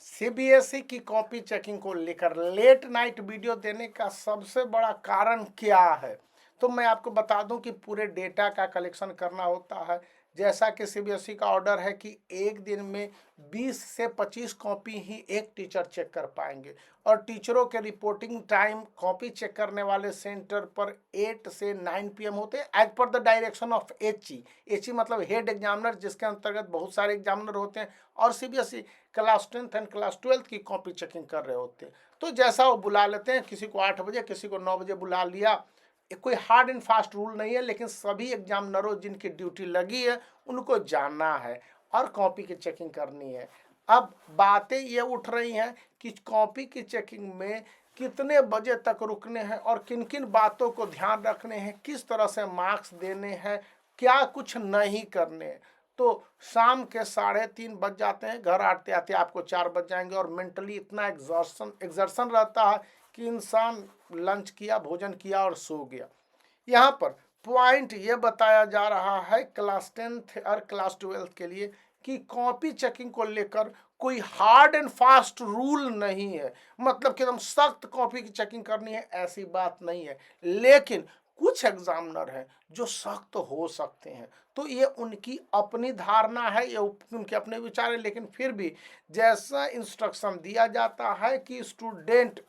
CBSE की copy checking को लेकर लेट नाइट वीडियो देने का सबसे बड़ा कारण क्या है? तो मैं आपको बता दूं कि पूरे डेटा का कलेक्शन करना होता है। जैसा कि सीबीएसई का ऑर्डर है कि एक दिन में 20 से 25 कॉपी ही एक टीचर चेक कर पाएंगे और टीचरों के रिपोर्टिंग टाइम कॉपी चेक करने वाले सेंटर पर 8 से 9 पीएम होते हैं as per the direction of HE मतलब हेड एग्जामिनर, जिसके अंतर्गत बहुत सारे एग्जामिनर होते हैं और CBSE class 10th and class 12th की कॉपी चेकिंग कर रहे होते हैं। तो जैसा वो बुला लेते हैं, किसी को 8 बजे किसी को 9 बजे बुला लिया। कोई हार्ड एंड फास्ट रूल नहीं है, लेकिन सभी एग्जामिनरों जिनकी ड्यूटी लगी है उनको जानना है और कॉपी की चेकिंग करनी है। अब बातें ये उठ रही हैं कि कॉपी की चेकिंग में कितने बजे तक रुकने हैं और किन किन बातों को ध्यान रखने हैं, किस तरह से मार्क्स देने हैं, क्या कुछ नहीं करने हैं। तो शाम के 3:30 बज जाते हैं, घर आते आते आपको 4 बज जाएंगे और मेंटली इतना एग्जर्शन रहता है कि इंसान लंच किया, भोजन किया और सो गया। यहाँ पर पॉइंट ये बताया जा रहा है क्लास 10th और क्लास 12th के लिए कि कॉपी चेकिंग को लेकर कोई हार्ड एंड फास्ट रूल नहीं है, मतलब कि एकदम सख्त कॉपी की चेकिंग करनी है ऐसी बात नहीं है। लेकिन कुछ एग्जामिनर हैं जो सख्त हो सकते हैं, तो ये उनकी अपनी धारणा है, ये उनके अपने विचार है। लेकिन फिर भी जैसा इंस्ट्रक्शन दिया जाता है कि स्टूडेंट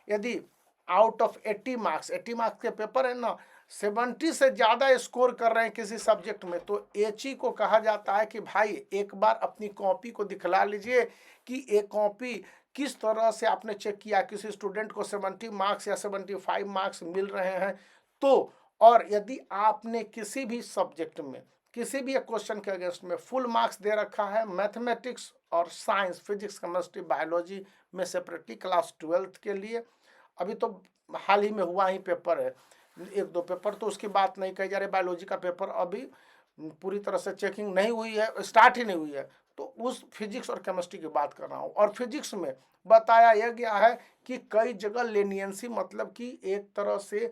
यदि आउट ऑफ 80 मार्क्स के पेपर है ना, 70 से ज़्यादा स्कोर कर रहे हैं किसी सब्जेक्ट में, तो एचई को कहा जाता है कि भाई एक बार अपनी कॉपी को दिखला लीजिए कि एक कॉपी किस तरह से आपने चेक किया। किसी स्टूडेंट को 70 मार्क्स या 75 मार्क्स मिल रहे हैं तो, और यदि आपने किसी भी सब्जेक्ट में किसी भी एक क्वेश्चन के अगेंस्ट में फुल मार्क्स दे रखा है, मैथमेटिक्स और साइंस, फिजिक्स, केमिस्ट्री, बायोलॉजी में सेपरेटली क्लास 12th के लिए, अभी तो हाल ही में हुआ ही पेपर है, 1-2 पेपर, तो उसकी बात नहीं कही जा रही। बायोलॉजी का पेपर अभी पूरी तरह से चेकिंग नहीं हुई है, स्टार्ट ही नहीं हुई है, तो उस फिजिक्स और केमिस्ट्री की बात कर रहा हूँ। और फिजिक्स में बताया यह गया है कि कई जगह लेनियंसी, मतलब कि एक तरह से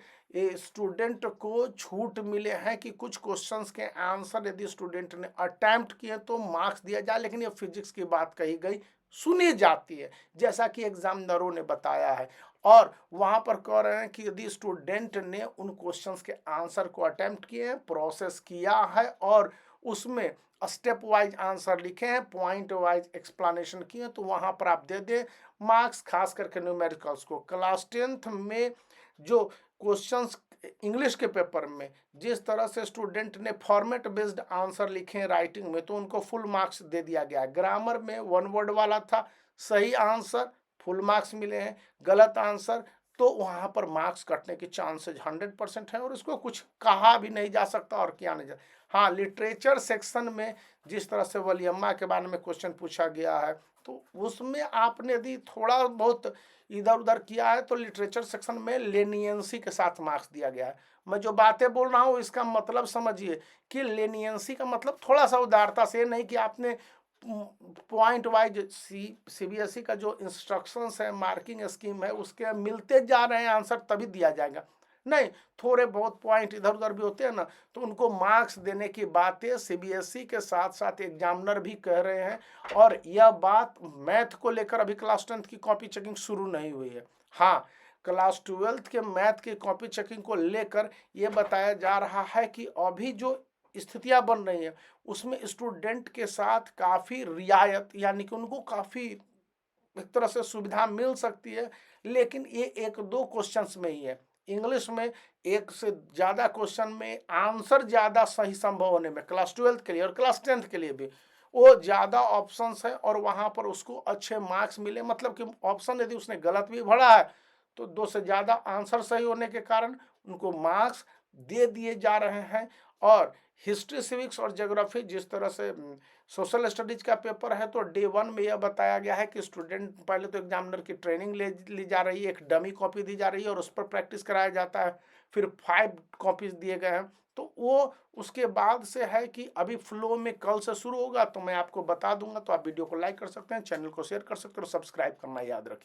स्टूडेंट को छूट मिले हैं कि कुछ क्वेश्चंस के आंसर यदि स्टूडेंट ने अटेम्प्ट किए तो मार्क्स दिया जाए, लेकिन ये फिजिक्स की बात कही गई सुनी जाती है, जैसा कि एग्जामिनरों ने बताया है। और वहां पर कह रहे हैं कि यदि स्टूडेंट ने उन क्वेश्चंस के आंसर को अटेम्प्ट किए हैं, प्रोसेस किया है और उसमें स्टेप वाइज आंसर लिखे हैं, पॉइंट वाइज एक्सप्लेनेशन किए, तो वहां पर आप दे दें मार्क्स, खास करके न्यूमेरिकल्स को। क्लास 10th में जो क्वेश्चंस इंग्लिश के पेपर में जिस तरह से स्टूडेंट ने फॉर्मेट बेस्ड आंसर लिखे हैं राइटिंग में, तो उनको फुल मार्क्स दे दिया गया। ग्रामर में 1 वर्ड वाला था, सही आंसर फुल मार्क्स मिले हैं, गलत आंसर तो वहां पर मार्क्स कटने के चांसेस 100% है और इसको कुछ कहा भी नहीं जा सकता और किया नहीं जा। हाँ, लिटरेचर सेक्शन में जिस तरह से वलियम्मा के बारे में क्वेश्चन पूछा गया है, तो उसमें आपने यदि थोड़ा बहुत इधर उधर किया है तो लिटरेचर सेक्शन में लेनियंसी के साथ मार्क्स दिया गया है। मैं जो बातें बोल रहा हूँ इसका मतलब समझिए कि लेनियंसी का मतलब थोड़ा सा उदारता से नहीं कि आपने पॉइंट वाइज सीबीएसई का जो इंस्ट्रक्शंस है, मार्किंग स्कीम है, उसके मिलते जा रहे हैं आंसर तभी दिया जाएगा, नहीं। थोड़े बहुत पॉइंट इधर उधर भी होते हैं ना, तो उनको मार्क्स देने की बातें सीबीएसई के साथ साथ एग्जामिनर भी कह रहे हैं। और यह बात मैथ को लेकर अभी क्लास 10th की कॉपी चेकिंग शुरू नहीं हुई है। हाँ, क्लास 12th के मैथ की कॉपी चेकिंग को लेकर यह बताया जा रहा है कि अभी जो स्थितियां बन रही है उसमें स्टूडेंट के साथ काफ़ी रियायत, यानी कि उनको काफ़ी एक तरह से सुविधा मिल सकती है, लेकिन ये 1-2 क्वेश्चंस में ही है। इंग्लिश में एक से ज़्यादा क्वेश्चन में आंसर ज़्यादा सही संभव होने में क्लास 12th के लिए और क्लास 10th के लिए भी वो ज़्यादा ऑप्शंस है और वहाँ पर उसको अच्छे मार्क्स मिले, मतलब कि ऑप्शन यदि उसने गलत भी भरा है तो 2 से ज़्यादा आंसर सही होने के कारण उनको मार्क्स दे दिए जा रहे हैं। और हिस्ट्री, सिविक्स और ज्योग्राफी जिस तरह से सोशल स्टडीज का पेपर है, तो डे 1 में यह बताया गया है कि स्टूडेंट पहले तो एग्जामिनर की ट्रेनिंग ली जा रही है, एक डमी कॉपी दी जा रही है और उस पर प्रैक्टिस कराया जाता है, फिर 5 कॉपीज दिए गए हैं। तो वो उसके बाद से है कि अभी फ्लो में कल से शुरू होगा, तो मैं आपको बता दूंगा। तो आप वीडियो को लाइक कर सकते हैं, चैनल को शेयर कर सकते हैं और सब्सक्राइब करना याद रखिए।